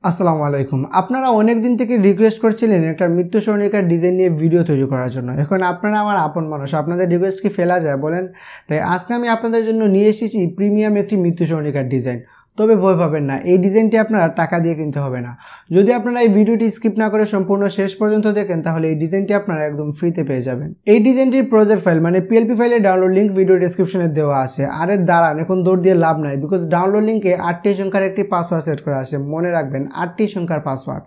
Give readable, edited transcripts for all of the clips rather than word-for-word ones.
আসসালামু আলাইকুম। আপনারা অনেক দিন থেকে রিকোয়েস্ট করছিলেন একটা মৃত্যু সরণিকার ডিজাইন নিয়ে ভিডিও তৈরি করার জন্য। এখন আপনারা আমার আপন মানুষ, আপনাদের রিকোয়েস্ট কি ফেলা যায় বলেন? তাই আজকে আমি আপনাদের জন্য নিয়ে এসেছি প্রিমিয়াম একটি মৃত্যু সরণিকার ডিজাইন। তবে ভয় পাবেন না, এই ডিজাইনটি আপনারা টাকা দিয়ে কিনতে হবে না। যদি আপনারা এই ভিডিওটি স্কিপ না করে সম্পূর্ণ শেষ পর্যন্ত দেখেন তাহলে এই ডিজাইনটি আপনারা একদম ফ্রিতে পেয়ে যাবেন। এই ডিজাইনটির প্রজেক্ট ফাইল মানে পিএলপি ফাইলের ডাউনলোড লিঙ্ক ভিডিও ডেসক্রিপশনে দেওয়া আছে। আরে দাঁড়ান, এখন দৌড় দিয়ে লাভ নাই, বিকজ ডাউনলোড লিঙ্কে 8টি সংখ্যার একটি পাসওয়ার্ড সেট করা আছে। মনে রাখবেন 8টি সংখ্যার পাসওয়ার্ড।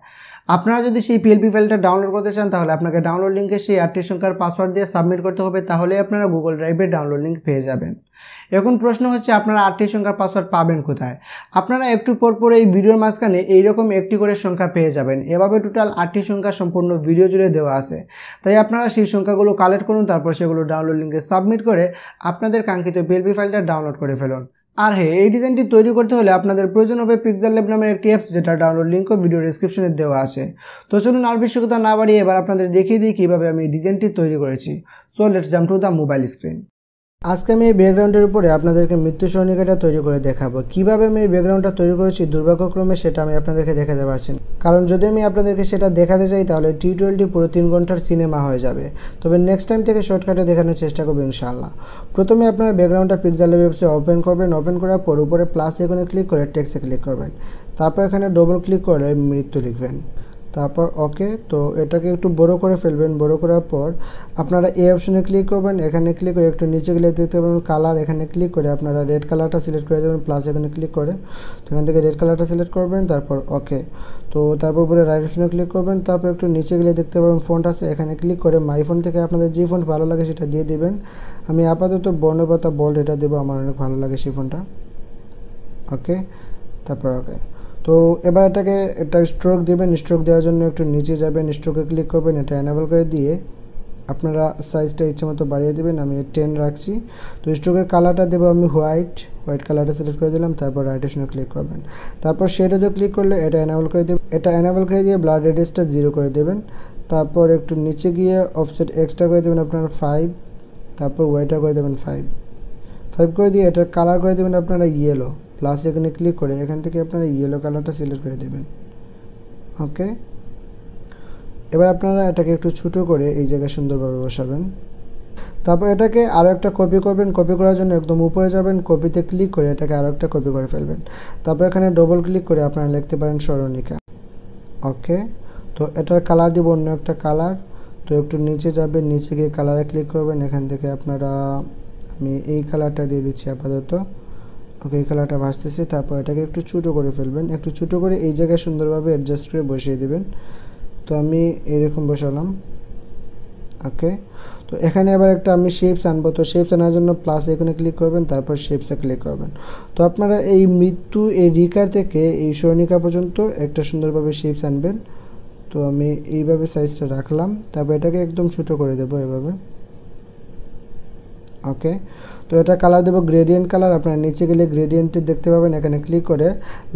আপনারা যদি সেই পিএলপি ফাইলটা ডাউনলোড করতে চান তাহলে আপনাকে ডাউনলোড লিঙ্কে সেই 8টি সংখ্যার পাসওয়ার্ড দিয়ে সাবমিট করতে হবে, তাহলে আপনারা গুগল ড্রাইভের ডাউনলোড লিঙ্ক পেয়ে যাবেন। এখন প্রশ্ন হচ্ছে আপনারা 8টি সংখ্যার পাসওয়ার্ড পাবেন কোথায়? আপনারা একটু পর এই ভিডিওর মাঝখানে এইরকম একটি করে সংখ্যা পেয়ে যাবেন। এভাবে টোটাল 8টি সংখ্যা সম্পূর্ণ ভিডিও জুড়ে দেওয়া আছে। তাই আপনারা সেই সংখ্যাগুলো কালেক্ট করুন, তারপর সেগুলো ডাউনলোড লিঙ্কে সাবমিট করে আপনাদের কাঙ্ক্ষিত পিএলপি ফাইলটা ডাউনলোড করে ফেলুন। আর হ্যাঁ, এই ডিজাইনটি তৈরি করতে হলে আপনাদের প্রয়োজন হবে পিক্সেল ল্যাব নামের একটি অ্যাপস, যেটা ডাউনলোড লিঙ্কও ভিডিও ডেসক্রিপশনে দেওয়া আছে। তো চলুন আর বেশি কথা না বাড়িয়ে এবার আপনাদের দেখিয়ে দিই কীভাবে আমি এই ডিজাইনটি তৈরি করেছি। So let's jump to the mobile screen. আজকে আমি এই ব্যাকগ্রাউন্ডের উপরে আপনাদেরকে মৃত্যু সরণিকাটা তৈরি করে দেখাবো। কিভাবে আমি এই ব্যাকগ্রাউন্ডটা তৈরি করেছি দুর্ভাগ্যক্রমে সেটা আমি আপনাদেরকে দেখাতে পারছি না, কারণ যদি আমি আপনাদেরকে সেটা দেখাতে চাই তাহলে টিউটোরিয়ালটি পুরো 3 ঘন্টার সিনেমা হয়ে যাবে। তবে নেক্সট টাইম থেকে শর্টকাটে দেখানোর চেষ্টা করবো ইনশাআল্লাহ। প্রথমে আপনারা ব্যাকগ্রাউন্ডটা পিক্সেল ল্যাব অ্যাপসে ওপেন করবেন। ওপেন করার পর উপরে প্লাস আইকনে ক্লিক করে টেক্সটে ক্লিক করবেন। তারপর এখানে ডবল ক্লিক করে মৃত্যু লিখবেন, তারপর ওকে। তো এটাকে একটু বড় করে ফেলবেন। বড় করার পর আপনারা এই অপশনে ক্লিক করবেন। এখানে ক্লিক করে একটু নিচে গেলে দেখতে পাবেন কালার, এখানে ক্লিক করে আপনারা রেড কালারটা সিলেক্ট করে দেবেন। প্লাস এখানে ক্লিক করে তো এখান থেকে রেড কালারটা সিলেক্ট করবেন, তারপর ওকে। তো তারপর উপরে রাইট অপশনে ক্লিক করবেন। তারপর একটু নিচে গেলে দেখতে পাবেন ফন্ট আছে, এখানে ক্লিক করে মাই ফোন থেকে আপনাদের যে ফন্ট ভালো লাগে সেটা দিয়ে দিবেন। আমি আপাতত বর্ণপাতা বোল্ড এটা দেবো, আমার অনেক ভালো লাগে সেই ফোনটা। ওকে, তারপর ওকে। তো এবার এটাকে একটা স্ট্রোক দেবেন। স্ট্রোক দেওয়ার জন্য একটু নিচে যাবেন, স্ট্রোকে ক্লিক করবেন, এটা এনেবল করে দিয়ে আপনারা সাইজটা ইচ্ছে মতো বাড়িয়ে দেবেন। আমি 10 রাখছি। তো স্ট্রোকের কালারটা দেবো আমি হোয়াইট কালারটা সিলেক্ট করে দিলাম। তারপর রাইট অপশনে ক্লিক করবেন। তারপর শেডে ক্লিক করলে এটা এনেবল করে দেবেন। এটা এনেবল করে দিয়ে ব্লাড রেডিয়াসটা 0 করে দেবেন। তারপর একটু নিচে গিয়ে অফসেট এক্সট্রা করে দেবেন আপনারা 5। তারপর ওয়াইটা করে দেবেন 5 করে দিয়ে এটার কালার করে দেবেন আপনারা ইয়েলো। প্লাস এখানে ক্লিক করে এখান থেকে আপনারা ইয়েলো কালারটা সিলেক্ট করে দেবেন। ওকে, এবার আপনারা এটাকে একটু ছোটো করে এই জায়গায় সুন্দরভাবে বসাবেন। তারপর এটাকে আরও একটা কপি করবেন। কপি করার জন্য একদম উপরে যাবেন, কপিতে ক্লিক করে এটাকে আরও একটা কপি করে ফেলবেন। তারপর এখানে ডবল ক্লিক করে আপনারা লিখতে পারেন সরণিকা। ওকে, তো এটার কালার দিব অন্য একটা কালার। তো একটু নিচে যাবেন, নিচে গিয়ে কালারে ক্লিক করবেন। এখান থেকে আপনারা আমি এই কালারটা দিয়ে দিচ্ছি আপাতত। ওকে, এই কালারটা ভাসতেছে। তারপর এটাকে একটু ছোটো করে ফেলবেন। একটু ছোটো করে এই জায়গায় সুন্দরভাবে অ্যাডজাস্ট করে বসিয়ে দেবেন। তো আমি এইরকম বসালাম। ওকে, তো এখানে আবার একটা আমি শেপস আনবো। তো শেপস আনার জন্য প্লাস এখানে ক্লিক করবেন, তারপর শেপসে ক্লিক করবেন। তো আপনারা এই মৃত্যু এই রিকার থেকে এই সরণিকা পর্যন্ত একটা সুন্দরভাবে শেপস আনবেন। তো আমি এইভাবে সাইজটা রাখলাম। তারপর এটাকে একদম ছোটো করে দেবো এভাবে। ওকে, তো এটা কালার দেবো গ্রেডিয়েন্ট কালার। আপনারা নিচে গেলে গ্রেডিয়েন্টে দেখতে পাবেন, এখানে ক্লিক করে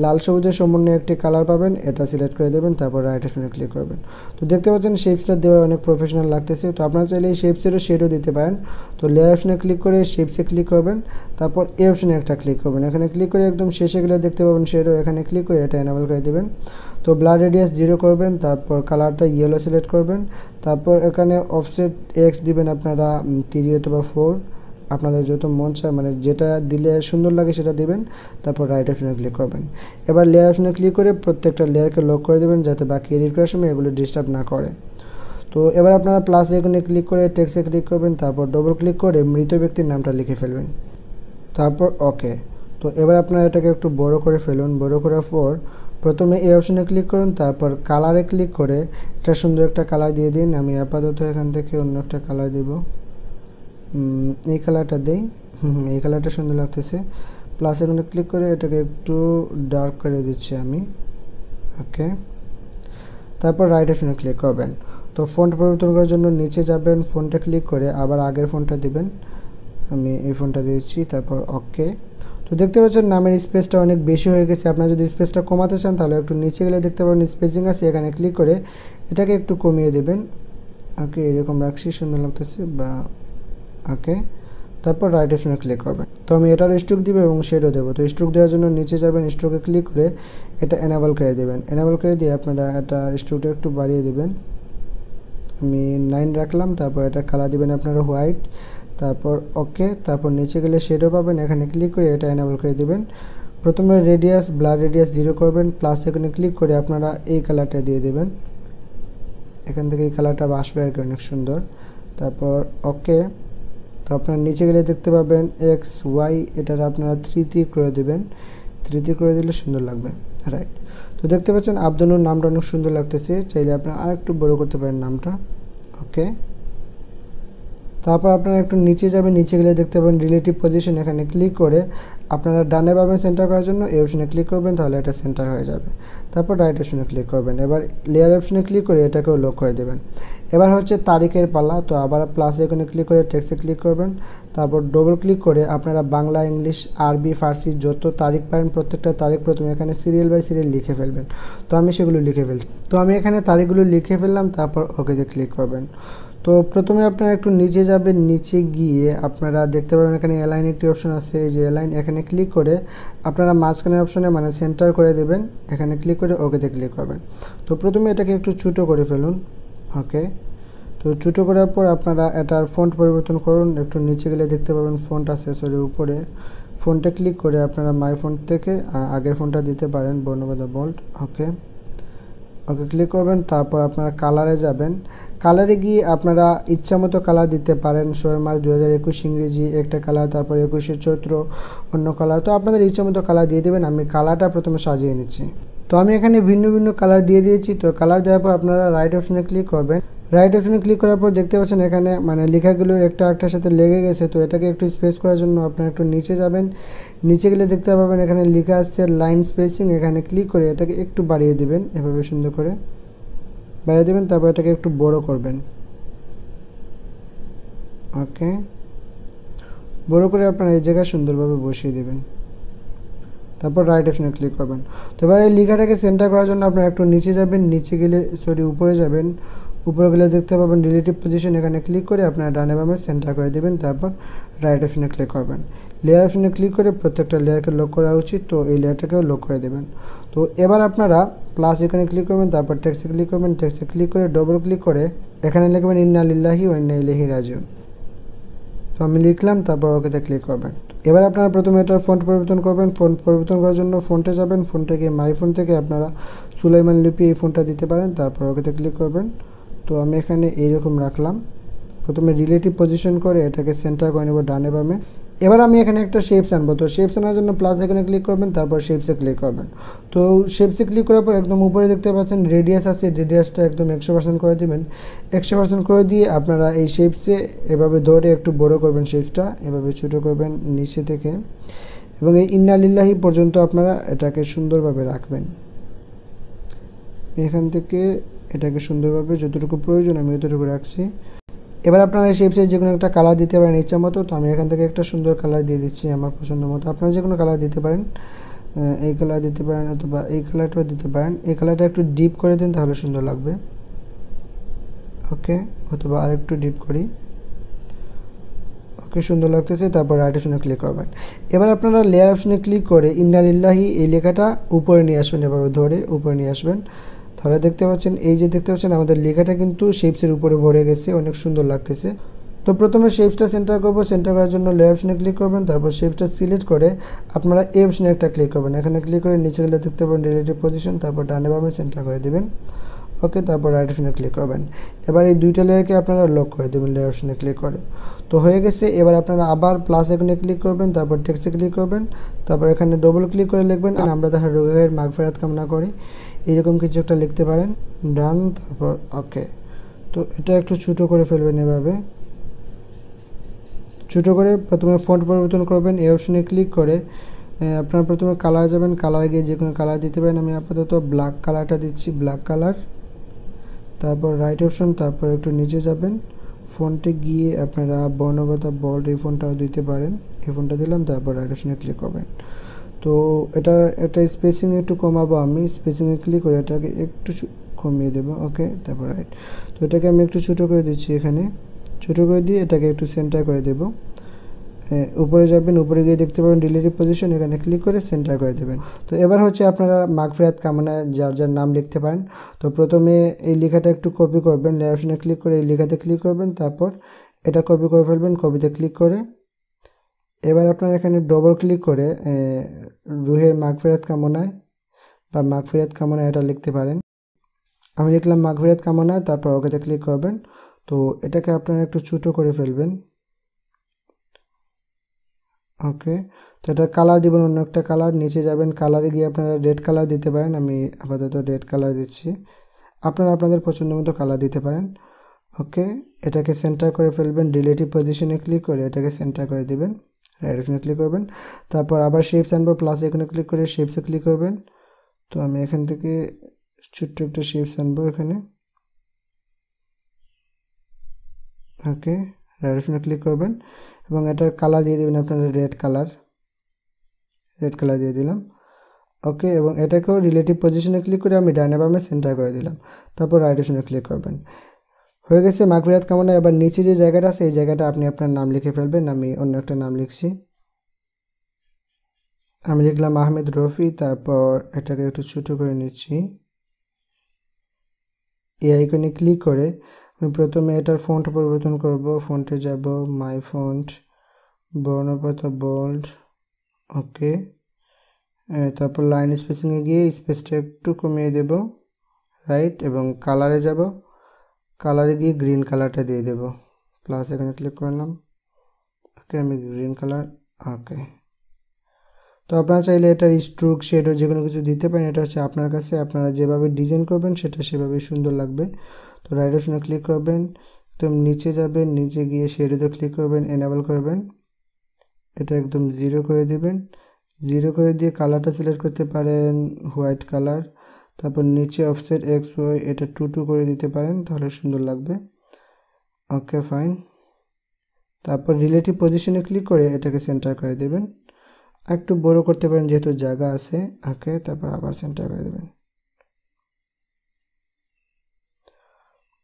লাল সবুজের সমন্বয়ে একটি কালার পাবেন, এটা সিলেক্ট করে দেবেন। তারপর রাইট অপশনে ক্লিক করবেন। তো দেখতে পাচ্ছেন শেপসটা দেওয়া অনেক প্রফেশনাল লাগতেছে। তো আপনারা চাইলে এই শেপসেরও শেডও দিতে পারেন। তো লেয়ার অপশনে ক্লিক করে শেপসে ক্লিক করবেন, তারপর এই অপশনে একটা ক্লিক করবেন। এখানে ক্লিক করে একদম শেষে গেলে দেখতে পাবেন শেডও, এখানে ক্লিক করে এটা এনেবল করে দেবেন। তো ব্লাড রেডিয়াস 0 করবেন, তারপর কালারটা ইয়েলো সিলেক্ট করবেন। তারপর এখানে অফসেট এক্স দিবেন আপনারা 3 অথবা 4, আপনাদের যত মন চায়, মানে যেটা দিলে সুন্দর লাগে সেটা দিবেন। তারপর রাইট অপশনে ক্লিক করবেন। এবার লেয়ার অপশনে ক্লিক করে প্রত্যেকটা লেয়ারকে লক করে দেবেন, যাতে বাকি এডিট করার সময় এগুলো ডিস্টার্ব না করে। তো এবার আপনারা প্লাস আইকনে ক্লিক করে টেক্সটে ক্লিক করবেন। তারপর ডবল ক্লিক করে মৃত ব্যক্তির নামটা লিখে ফেলবেন। তারপর ওকে। তো এবার আপনারা এটাকে একটু বড় করে ফেলুন। বড় করার পর প্রথমে এই অপশনে ক্লিক করুন, তারপর কালারে ক্লিক করে এটা সুন্দর একটা কালার দিয়ে দিন। আমি আপাতত এখান থেকে অন্য একটা কালার দেব, এই কালারটা দেই। এই কালারটা সুন্দর লাগতেছে। প্লাস এখানে ক্লিক করে এটাকে একটু ডার্ক করে দিচ্ছি আমি। ওকে, তারপর রাইট অপশনে ক্লিক করবেন। তো ফন্ট পরিবর্তন করার জন্য নিচে যাবেন, ফন্টে ক্লিক করে আবার আগের ফন্টটা দিবেন। আমি এই ফন্টটা দিয়েছি, তারপর ওকে। তো দেখতে পাচ্ছেন নামের স্পেসটা অনেক বেশি হয়ে গেছে। আপনারা যদি স্পেসটা কমাতে চান তাহলে একটু নিচে গেলে দেখতে পাবেন স্পেসিং আছে, এখানে ক্লিক করে এটাকে একটু কমিয়ে দেবেন। ওকে, এরকম রাখছি, সুন্দর লাগতেছে বা ওকে। তারপর রাইট অপশনে ক্লিক করবেন। তো আমি এটার স্ট্রোক দিব এবং শেডও দেবো। তো স্ট্রোক দেওয়ার জন্য নিচে যাবেন, স্ট্রোকে ক্লিক করে এটা এনাবেল করে দেবেন। এনাবেল করে দিয়ে আপনারা এটা স্ট্রোকটা একটু বাড়িয়ে দেবেন, আমি 9 রাখলাম। তারপর এটা কালার দিবেন আপনারা হোয়াইট, তারপর ওকে। তারপর নিচে গেলে শেডও পাবেন, এখানে ক্লিক করে এটা এনাবেল করে দেবেন। প্রথমে রেডিয়াস, ব্লার রেডিয়াস 0 করবেন, প্লাস এখানে ক্লিক করে আপনারা এই কালারটা দিয়ে দেবেন। এখান থেকে এই কালারটা আসবে আর কি, অনেক সুন্দর। তারপর ওকে। তো আপনারা নিচে গেলে দেখতে পাবেন এক্স ওয়াই, এটার আপনারা 3 করে দেবেন। 3 করে দিলে সুন্দর লাগবে, রাইট। তো দেখতে পাচ্ছেন আব্দুলুর নামটা অনেক সুন্দর লাগতেছে, চাইলে আপনারা আর একটু বড় করতে পারেন নামটা, ওকে। তারপর আপনারা একটু নিচে যাবেন, নিচে গেলে দেখতে পাবেন রিলেটিভ পজিশন, এখানে ক্লিক করে আপনারা ডানে বামে সেন্টার করার জন্য এই অপশনে ক্লিক করবেন, তাহলে এটা সেন্টার হয়ে যাবে। তারপর রাইট অপশনে ক্লিক করবেন। এবার লেয়ার অপশনে ক্লিক করে এটাকেও লক করে দেবেন। এবার হচ্ছে তারিখের পালা। তো আবার প্লাস এখানে ক্লিক করে টেক্সটে ক্লিক করবেন, তারপর ডবল ক্লিক করে আপনারা বাংলা, ইংলিশ, আরবি, ফার্সি যত তারিখ পারেন প্রত্যেকটা তারিখ প্রথমে এখানে সিরিয়াল বাই সিরিয়াল লিখে ফেলবেন। তো আমি সেগুলো লিখে ফেলছি। তো আমি এখানে তারিখগুলো লিখে ফেললাম, তারপর ওকেতে ক্লিক করবেন। তো প্রথমে আপনারা একটু নিচে যাবেন, নিচে গিয়ে আপনারা দেখতে পাবেন এখানে অ্যালাইন একটি অপশন আছে, এই যে অ্যালাইন, এখানে ক্লিক করে আপনারা মাঝখানের অপশনে মানে সেন্টার করে দেবেন, এখানে ক্লিক করে ওকেতে ক্লিক করবেন। তো প্রথমে এটাকে একটু ছোটো করে ফেলুন, ওকে। তো ছোটো করার পর আপনারা এটার ফন্ট পরিবর্তন করুন। একটু নিচে গেলে দেখতে পাবেন ফন্ট আছে, সরি উপরে ফন্টে ক্লিক করে আপনারা মাই ফন্ট থেকে আগের ফন্টটা দিতে পারেন, বর্ণবাদা বোল্ড, ওকে। ওকে ক্লিক করবেন। তারপর আপনারা কালারে যাবেন, কালারে গিয়ে আপনারা ইচ্ছা মতো কালার দিতে পারেন। 6 মার্চ 2021 ইংরেজি একটা কালার, তারপর 21শে চৈত্র অন্য কালার। তো আপনাদের ইচ্ছা মতো কালার দিয়ে দেবেন। আমি কালারটা প্রথমে সাজিয়ে নিচ্ছি। তো আমি এখানে ভিন্ন ভিন্ন কালার দিয়ে দিয়েছি। তো কালার দেওয়ার পর আপনারা রাইট অপশনে ক্লিক করবেন। রাইট অপশনে ক্লিক করার পর দেখতে পাচ্ছেন এখানে মানে লেখাগুলো একটা একটার সাথে লেগে গেছে। তো এটাকে একটু স্পেস করার জন্য আপনারা একটু নিচে যাবেন, নিচে গেলে দেখতে পাবেন এখানে লেখা আছে লাইন স্পেসিং, এখানে ক্লিক করে এটাকে একটু বাড়িয়ে দেবেন, এভাবে সুন্দর করে বাড়িয়ে দেবেন। তারপর এটাকে একটু বড় করবেন, ওকে। বড় করে আপনারা এই জায়গায় সুন্দরভাবে বসিয়ে দেবেন, তারপর রাইট অপশনে ক্লিক করবেন। তো এবার এই লেখাটাকে সেন্টার করার জন্য আপনারা একটু নিচে যাবেন, নিচে গেলে উপরে যাবেন, উপরে গেলে দেখতে পাবেন রিলেটিভ পজিশন, এখানে ক্লিক করে আপনারা ডানে বামে সেন্টার করে দেবেন। তারপর রাইট অপশনে ক্লিক করবেন। লেয়ার অপশনে ক্লিক করে প্রত্যেকটা লেয়ারকে লক করা উচিত, তো এই লেয়ারটাকেও লক করে দেবেন। তো এবার আপনারা প্লাস এখানে ক্লিক করবেন, তারপর টেক্সটে ক্লিক করবেন, টেক্সটে ক্লিক করে ডবল ক্লিক করে এখানে লিখবেন ইন্না লিল্লাহি ওয়া ইন্না ইলাইহি রাজিউন। তো আমি লিখলাম, তারপর ওকেতে ক্লিক করবেন। এবার আপনারা প্রথমে এটার ফন্ট পরিবর্তন করবেন। ফন্ট পরিবর্তন করার জন্য ফন্টে যাবেন, ফন্টে গিয়ে মাই ফোন থেকে আপনারা সুলাইমান লিপি এই ফোনটা দিতে পারেন, তারপর ওকেতে ক্লিক করবেন। তো আমি এখানে এইরকম রাখলাম। প্রথমে রিলেটিভ পজিশন করে এটাকে সেন্টার করে নেব ডানে বামে। এবার আমি এখানে একটা শেপস আনবো। তো শেপস আনার জন্য প্লাস এখানে ক্লিক করবেন, তারপর শেপসে ক্লিক করবেন। তো শেপসে ক্লিক করার পর একদম উপরে দেখতে পাচ্ছেন রেডিয়াস আছে, রেডিয়াসটা একদম 100% করে দেবেন। 100% করে দিয়ে আপনারা এই শেপসে এভাবে ধরে একটু বড় করবেন, শেপসটা এভাবে ছোটো করবেন নিচে থেকে, এবং এই ইন্না লিল্লাহি পর্যন্ত আপনারা এটাকে সুন্দরভাবে রাখবেন। এখান থেকে এটাকে সুন্দরভাবে যতটুকু প্রয়োজন আমি ততটুকু রাখছি। এবার আপনারা এই শেপসের যে কোনো একটা কালার দিতে পারেন ইচ্ছা মতো। তো আমি এখান থেকে একটা সুন্দর কালার দিয়ে দিচ্ছি আমার পছন্দ মতো। আপনারা যে কোনো কালার দিতে পারেন, এই কালার দিতে পারেন অথবা এই কালারটাও দিতে পারেন। এই কালারটা একটু ডিপ করে দিন, তাহলে সুন্দর লাগবে, ওকে। অথবা আরেকটু ডিপ করি, ওকে, সুন্দর লাগতেছে। তারপর রাইট অপশনে ক্লিক করবেন। এবার আপনারা লেয়ার অপশনে ক্লিক করে ইন্না লিল্লাহি এই লেখাটা উপরে নিয়ে আসবেন, এভাবে ধরে উপরে নিয়ে আসবেন। তাহলে দেখতে পাচ্ছেন এই যে দেখতে পাচ্ছেন আমাদের লেখাটা কিন্তু শেপসের উপরে ভরে গেছে, অনেক সুন্দর লাগতেছে। তো প্রথমে শেপসটা সেন্টার করবো। সেন্টার করার জন্য লেয়ার অপশনে ক্লিক করবেন, তারপর শেপসটা সিলেক্ট করে আপনারা এই অপশনে একটা ক্লিক করবেন। এখানে ক্লিক করে নিচে গেলে দেখতে পাবেন রিলেটিভ পজিশন, তারপর ডানে বামে সেন্টার করে দেবেন, ওকে। তারপর রাইট অপশনে ক্লিক করবেন। এবার এই দুইটা লেয়ারকে আপনারা লক করে দেবেন লেয়ার অপশনে ক্লিক করে। তো হয়ে গেছে। এবার আপনারা আবার প্লাস এখানে ক্লিক করবেন, তারপর টেক্সটে ক্লিক করবেন, তারপর এখানে ডবল ক্লিক করে লিখবেন আমরা তাহার রোগের মাগফিরাত কামনা করি, এরকম কিছু একটা লিখতে পারেন, ডান। তারপর ওকে। তো এটা একটু ছোটো করে ফেলবেন, এভাবে ছোটো করে প্রথমে ফন্ট পরিবর্তন করবেন। এই অপশনে ক্লিক করে আপনারা প্রথমে কালার যাবেন, কালার গিয়ে যে কোনো কালার দিতে পারেন। আমি আপাতত ব্ল্যাক কালারটা দিচ্ছি, ব্ল্যাক কালার। তারপর রাইট অপশন, তারপর একটু নিচে যাবেন, ফন্টে গিয়ে আপনারা বর্ণবাতা বোল্ড এই ফোনটাও দিতে পারেন, এই ফোনটা দিলাম। তারপর রাইট অপশনে ক্লিক করবেন। তো এটা স্পেসিং একটু কমাবো, আমি স্পেসিংয়ে ক্লিক করে এটাকে একটু কমিয়ে দেবো, ওকে। তারপর রাইট। তো এটাকে আমি একটু ছোটো করে দিচ্ছি, এখানে ছোটো করে দিয়ে এটাকে একটু সেন্টার করে দেব। উপরে যাবেন, উপরে গিয়ে দেখতে পাবেন রিলেটিভ পজিশন, এখানে ক্লিক করে সেন্টার করে দেবেন। তো এবার হচ্ছে আপনারা মাগফিরাত কামনায় যার যার নাম লিখতে পারেন। তো প্রথমে এই লেখাটা একটু কপি করবেন, লেয়ার অপশনে ক্লিক করে এই লেখাতে ক্লিক করবেন, তারপর এটা কপি করে ফেলবেন, কপিতে ক্লিক করে এবার আপনারা এখানে ডবল ক্লিক করে রুহের মাগফিরাত কামনায় বা মাগফিরাত কামনায় এটা লিখতে পারেন। আমি লিখলাম মাগফিরাত কামনায়, তারপর ওকেতে ক্লিক করবেন। তো এটাকে আপনারা একটু ছোটো করে ফেলবেন। ওকে, তো এটা কালার দিবেন অন্য একটা কালার, নিচে যাবেন কালারে গিয়ে আপনারা রেড কালার দিতে পারেন। আমি আপাতত রেড কালার দিচ্ছি, আপনারা আপনাদের পছন্দ মতো কালার দিতে পারেন। ওকে, এটাকে সেন্টার করে ফেলবেন, রিলেটিভ পজিশনে ক্লিক করে এটাকে সেন্টার করে দিবেন, রাইট অপশনে ক্লিক করবেন, তারপর আবার শেপস আনবো, প্লাস এখানে ক্লিক করে শেপসে ক্লিক করবেন। তো আমি এখান থেকে ছোট্ট একটা শেপস আনবো এখানে। ওকে, রাইট অপশনে ক্লিক করবেন এবং এটার কালার দিয়ে দেবেন আপনারা রেড কালার দিয়ে দিলাম। ওকে, এবং এটাকেও রিলেটিভ পজিশনে ক্লিক করে আমি ডানে বামে সেন্টার করে দিলাম, তারপর রাইট অপশনে ক্লিক করবেন। হয়ে গেছে মাগফিরাত কামনা। এবার নিচে যে জায়গাটা আছে এই জায়গাটা আপনি আপনার নাম লিখে ফেলবেন। আমি অন্য একটা নাম লিখছি, আমি লিখলাম আহমেদ রফি, তারপর এটাকে একটু ছোটো করে নিচ্ছি। এই আইকনে ক্লিক করে আমি প্রথমে এটার ফন্ট পরিবর্তন করব, ফন্টে যাব, মাই ফন্ট, বর্ণপতা বোল্ড। ওকে, তারপর লাইন স্পেসিংয়ে গিয়ে স্পেসটা একটু কমিয়ে দেব, রাইট, এবং কালারে যাব, কালারে গিয়ে গ্রিন কালারটা দিয়ে দেব, প্লাস এখানে ক্লিক করলাম। ওকে, আমি গ্রিন কালার। ওকে, তো আপনারা চাইলে এটার স্ট্রোক শেডও যে কোনো কিছু দিতে পারেন, এটা হচ্ছে আপনার কাছে, আপনারা যেভাবে ডিজাইন করবেন সেটা সেভাবেই সুন্দর লাগবে। তো রাইট অপশনে ক্লিক করবেন, একদম নিচে যাবেন, নিচে গিয়ে শেডোতে ক্লিক করবেন, এনেবল করবেন, এটা একদম 0 করে দিবেন। 0 করে দিয়ে কালারটা সিলেক্ট করতে পারেন হোয়াইট কালার, তারপর নিচে অফসেট এক্স ওয়াই এটা 2 করে দিতে পারেন, তাহলে সুন্দর লাগবে। ওকে, ফাইন। তারপর রিলেটিভ পজিশনে ক্লিক করে এটাকে সেন্টার করে দেবেন, একটু বড় করতে পারেন যেহেতু জায়গা আছে। ওকে, তারপর আবার সেন্টার করে দেবেন।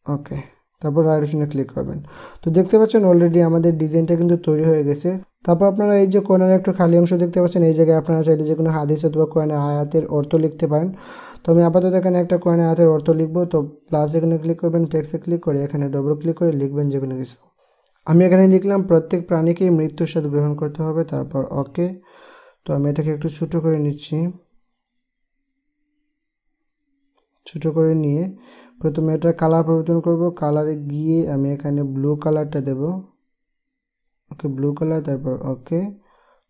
ওকে, তারপর রাইট অপশনে ক্লিক করবেন। তো দেখতে পাচ্ছেন অলরেডি আমাদের ডিজাইনটা কিন্তু তৈরি হয়ে গেছে। তারপর আপনারা এই যে কর্নারে একটু খালি অংশ দেখতে পাচ্ছেন, এই জায়গায় আপনারা চাইলে যে কোনো হাদিস অথবা কোরআনের আয়াতের অর্থ লিখতে পারেন। তো আমি আপাতত এখানে একটা কোরআনের আয়াতের অর্থ লিখবো। তো প্লাস এখানে ক্লিক করবেন, টেক্সটে ক্লিক করে এখানে ডবল ক্লিক করে লিখবেন যে কোনো কিছু। আমি এখানে লিখলাম প্রত্যেক প্রাণীকেই মৃত্যুর সাথে গ্রহণ করতে হবে, তারপর ওকে। তো আমি এটাকে একটু ছোটো করে নিচ্ছি, ছোটো করে নিয়ে প্রথমে এটা কালার পরিবর্তন করব, কালারে গিয়ে আমি এখানে ব্লু কালারটা দেব। ওকে, ব্লু কালার, তারপর ওকে।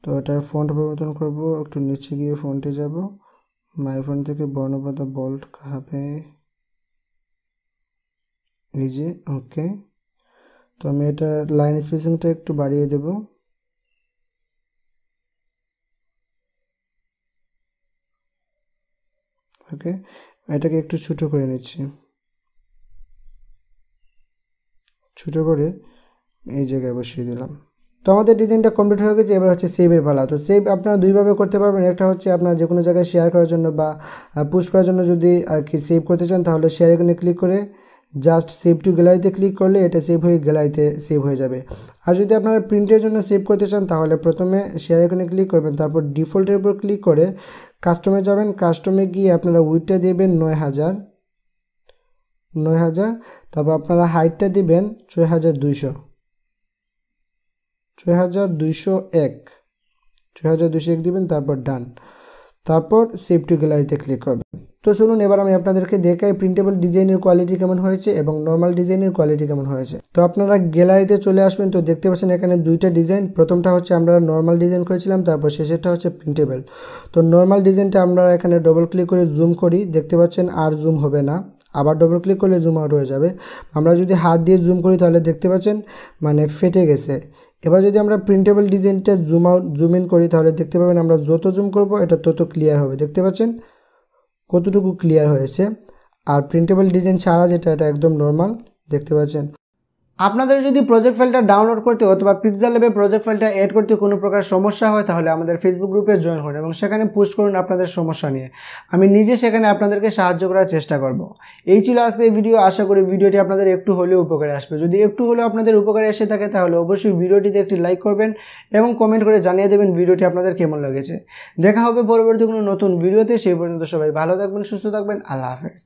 তো এটার ফন্ট পরিবর্তন করব, একটু নিচে গিয়ে ফন্টে যাব, মাই ফন্ট থেকে বর্ণপতা বোল্ড হবে এই যে। ওকে, তো আমি এটা লাইন স্পেসিংটা একটু বাড়িয়ে দেব। ওকে, এটাকে একটু ছোটো করে নিচ্ছি, ছোটো করে এই জায়গায় বসিয়ে দিলাম। তো আমাদের ডিজাইনটা কমপ্লিট হয়ে গেছে। এবার হচ্ছে সেভের পালা। তো সেভ আপনারা দুইভাবে করতে পারবেন, একটা হচ্ছে আপনারা যে কোনো জায়গায় শেয়ার করার জন্য বা পুশ করার জন্য যদি আর কি সেভ করতে চান, তাহলে শেয়ার এখানে ক্লিক করে জাস্ট সেভ টু গ্যালারিতে ক্লিক করলে এটা সেভ হয়ে গ্যালারিতে সেভ হয়ে যাবে। আর যদি আপনারা প্রিন্টের জন্য সেভ করতে চান, তাহলে প্রথমে শেয়ার এখানে ক্লিক করবেন, তারপর ডিফল্টের উপর ক্লিক করে কাস্টমে যাবেন, কাস্টমে গিয়ে আপনারা উইডটা দেবেন 9000, তারপর আপনারা হাইটটা দিবেন 6201 দিবেন, তারপর ডান, তারপর সেভ টু গ্যালারিতে ক্লিক করবেন। তো চলুন এবার আমি আপনাদেরকে দেখাই প্রিন্টেবল ডিজাইনের কোয়ালিটি কেমন হয়েছে এবং নর্মাল ডিজাইনের কোয়ালিটি কেমন হয়েছে। তো আপনারা গ্যালারিতে চলে আসবেন। তো দেখতে পাচ্ছেন এখানে দুইটা ডিজাইন, প্রথমটা হচ্ছে আমরা নর্মাল ডিজাইন করেছিলাম, তারপর শেষেরটা হচ্ছে প্রিন্টেবল। তো নর্মাল ডিজাইনটা আমরা এখানে ডবল ক্লিক করে জুম করি, দেখতে পাচ্ছেন আর জুম হবে না, আবার ডবল ক্লিক করলে জুম আউট হয়ে যাবে। আমরা যদি হাত দিয়ে জুম করি তাহলে দেখতে পাচ্ছেন মানে ফেটে গেছে। এবার যদি আমরা প্রিন্টেবল ডিজাইনটা জুম ইন করি তাহলে দেখতে পাবেন আমরা যত জুম করব এটা তত ক্লিয়ার হবে, দেখতে পাচ্ছেন কতটুকু ক্লিয়ার হয়েছে। আর প্রিন্টেবল ডিজাইন ছাড়া যেটা, এটা একদম নর্মাল, দেখতে পাচ্ছেন। আপনাদের যদি প্রজেক্ট ফাইলটা ডাউনলোড করতে অথবা পিক্সেল ল্যাবে প্রজেক্ট ফাইলটা অ্যাড করতে কোনো প্রকার সমস্যা হয় তাহলে আমাদের ফেসবুক গ্রুপে জয়েন করুন এবং সেখানে পোস্ট করুন আপনাদের সমস্যা নিয়ে। আমি নিজে সেখানে আপনাদেরকে সাহায্য করার চেষ্টা করব। এই ছিল আজকের ভিডিও। আশা করি ভিডিওটি আপনাদের একটু হলেও উপকারে আসবে। যদি একটু হলেও আপনাদের উপকারে এসে থাকে তাহলে অবশ্যই ভিডিওটিতে একটি লাইক করবেন এবং কমেন্ট করে জানিয়ে দেবেন ভিডিওটি আপনাদের কেমন লেগেছে। দেখা হবে পরবর্তী কোনো নতুন ভিডিওতে। সেই পর্যন্ত সবাই ভালো থাকবেন, সুস্থ থাকবেন। আল্লাহ হাফেজ।